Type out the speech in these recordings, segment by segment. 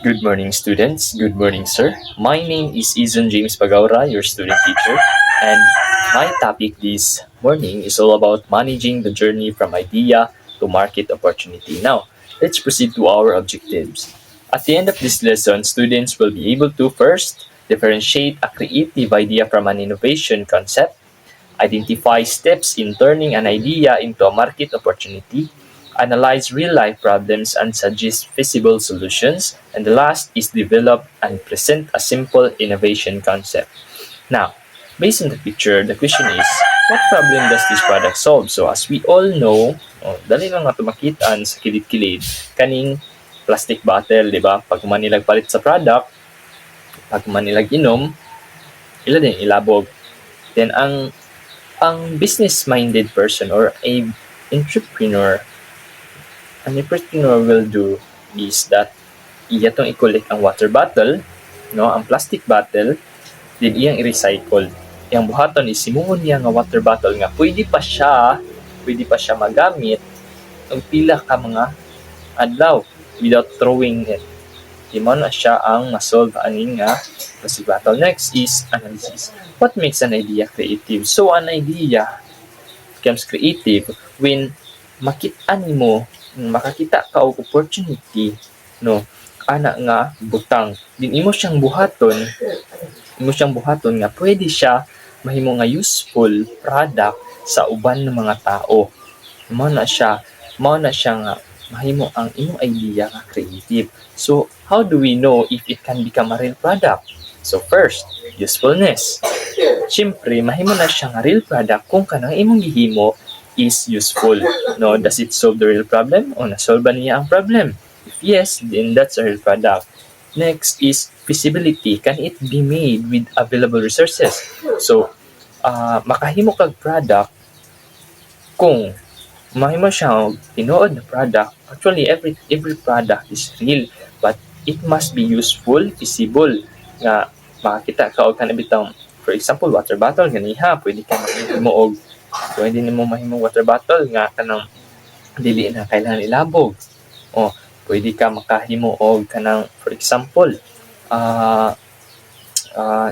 Good morning, students. Good morning, sir. My name is Izon James Pagaura, your student teacher, and my topic this morning is all about managing the journey from idea to market opportunity. Now, let's proceed to our objectives. At the end of this lesson, students will be able to first differentiate a creative idea from an innovation concept, identify steps in turning an idea into a market opportunity, analyze real-life problems and suggest feasible solutions, and the last is develop and present a simple innovation concept. Now, based on the picture, the question is, what problem does this product solve? So as we all know, dali lang nga tumakitaan sa kilid-kilid, kaning plastic bottle, di ba? Pag manilag palit sa product, pag manilag inom, ila din ilabog. Then ang business-minded person or a entrepreneur, an entrepreneur will do is that iya tong i-collect ang water bottle, no, ang plastic bottle, then iyang i-recycle. Yang buhaton is simuhon niya nga water bottle nga pwede pa siya magamit ng pila ka mga adlaw without throwing it. Di mo na siya ang masolve aning nga plastic bottle. Next is analysis. What makes an idea creative? So an idea becomes creative when makita nimo, makakita ka og opportunity, no, ana nga butang, din imo siyang buhaton nga pwede siya mahimo nga useful product sa uban ng mga tao. Mao na siya nga mahimo ang imong idea nga creative. So how do we know if it can become a real product? So first, usefulness. Siyempre, mahimo na siya nga real product kung kanang imong gihimo is useful. No, does it solve the real problem o nasolve niya ang problem? If yes, then that's a real product. Next is feasibility. Can it be made with available resources? So, makahimo kag product kung mahimo siya tinuod na product. Actually, every product is real, but it must be useful, feasible, nga makakita ka og kanang bitang, for example, water bottle ganiha, pwede ka mahimo og pwede nimo mahimong water bottle nga kanang dili na kailangan ilabog. O pwede ka makahimo og kanang, for example,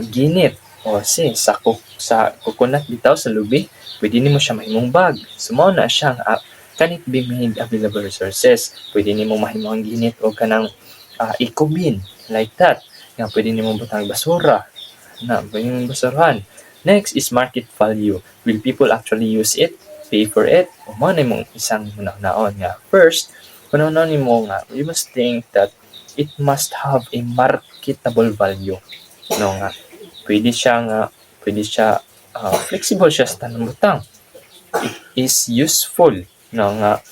ginit o sa coconut bitaw sa lubi, pwede nimo siya mahimong bag. So mao na siya can it be made available resources. Pwede nimo mahimo ang ginit o kanang eco bin, like that. Nga pwede nimo butang basura na pwede nimo basurahan. Next is market value. Will people actually use it, pay for it? O mao na imong isang hunahunaon nga. First, hunahunaon nimo nga you must think that it must have a marketable value. No nga pwede siya flexible siya sa tanang butang. It is useful, no nga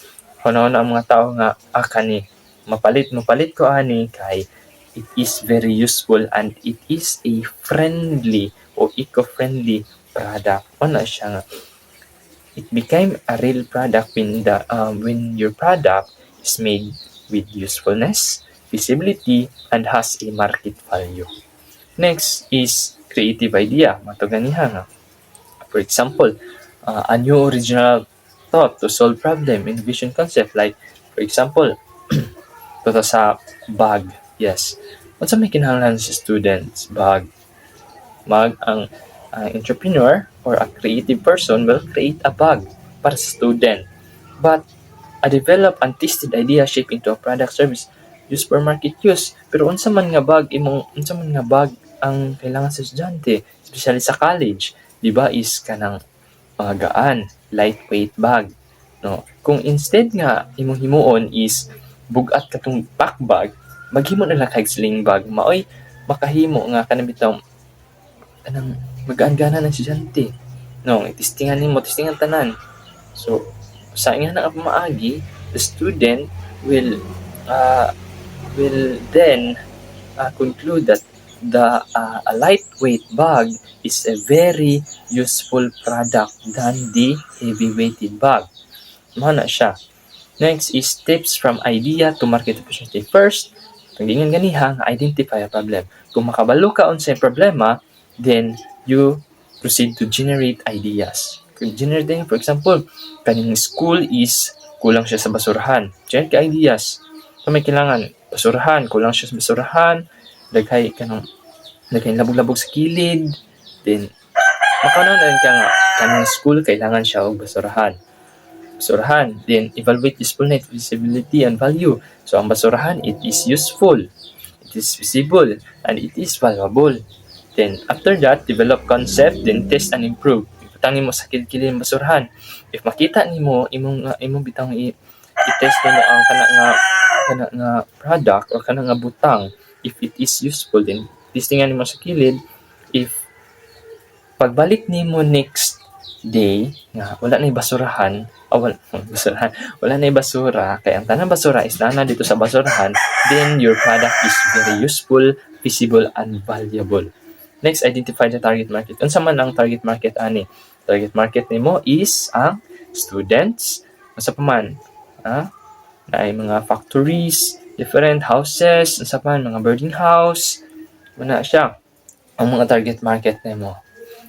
hunahuna ang mga tao nga kani mapalit ko ani kay it is very useful and it is a friendly o eco-friendly product. Ano siya nga it became a real product when your product is made with usefulness, feasibility, and has a market value. Next is creative idea. Matuganiha nga. For example, a new original thought to solve problem, innovation concept, like for example, toto sa bag. Yes. Unsa may kinahanglan sa students? Bag. Ang entrepreneur or a creative person will create a bag para sa student. But a developed and tested idea shaped into a product service used for market use. Pero unsa man nga bag ang kailangan sa estudyante, especially sa college, di ba, is kanang gaan, lightweight bag. No? Kung instead nga imong himuon is bugat katong pack bag, maghimo na lang kay sling bag, maoy makahimo nga kanang bitaw kanang magaan-gana ng estudyante. No, testingan tanan. So, sa nga na maagi, the student will then conclude that a lightweight bag is a very useful product than the heavy-weighted bag. Mao na siya. Next is tips from idea to market opportunity. First, pagdingan ganiha, identify a problem. Kung makabalo ka unsay problema, then you proceed to generate ideas. Kung generate, for example, kaning school is kulang siya sa basurahan. Generate ka ideas. So may kailangan basurahan, kulang siya sa basurahan, daghay labog-labog sa kilid, then makanon ka nga kanang school kailangan siya og basurahan, then evaluate usefulness, visibility, and value. So ang basurahan, it is useful, it is visible, and it is valuable. Then after that, develop concept, then test and improve. Ibutang nimo sa kilid-kilid ng basurahan. If makita nimo imong bitang i-test nimo ang kana nga product or kana nga butang, if it is useful, then testingan nimo sa kilid. If pagbalik nimo next day nga wala na basurahan, wala na basura, kaya ang tanang basura is nana dito sa basurahan, then your product is very useful, visible, and valuable. Next, identify the target market. Unsa man ang target market ani? Target market nimo is ang students, unsa pa man, na mga factories, different houses, unsa pa man, mga boarding house, muna siya ang mga target market nimo.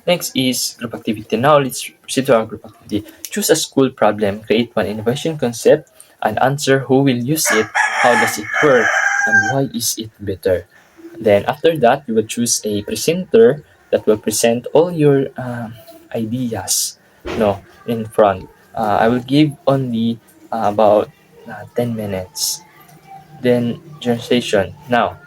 Next is group activity. Now, let's proceed to our group activity. Choose a school problem, create one innovation concept, and answer who will use it, how does it work, and why is it better. Then, after that, you will choose a presenter that will present all your ideas in front. I will give only about 10 minutes. Then, generation. Now,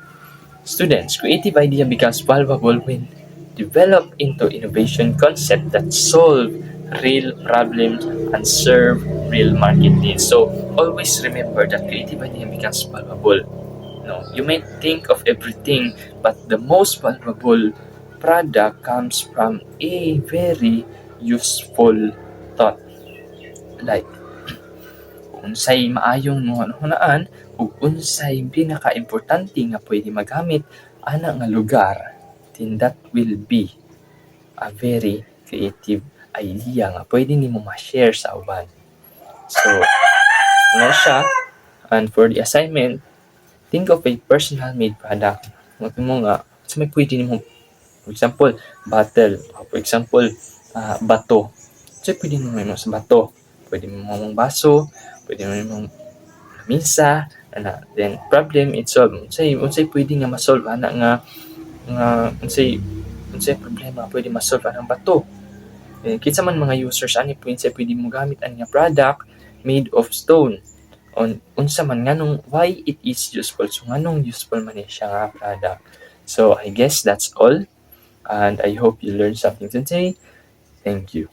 students, creative idea becomes valuable when develop into innovation concept that solve real problems and serve real market needs. So always remember that creative idea becomes valuable. You may think of everything, but the most valuable product comes from a very useful thought. Like, unsay maayong mga hunaan ug unsay pinaka-importante nga pwede magamit ana nga lugar, then that will be a very creative idea nga pwede nimo ma-share sa uban. So, siya. And for the assignment, think of a personal made product. Mo nga, so may pwede nimo, for example, bottle, for example, bato. So, pwede nimo sa bato. Pwede mo mong baso, pwede mo mong misa, then problem it solve. Unsay pwede nga ma-solve ana nga unsay problema pwede ma-solve anang bato. Kinsa man mga users ani pwede mo gamit ani nga product made of stone. Unsa man nganong why it is useful. So nganong useful man siya nga product. So I guess that's all, and I hope you learned something today. Thank you.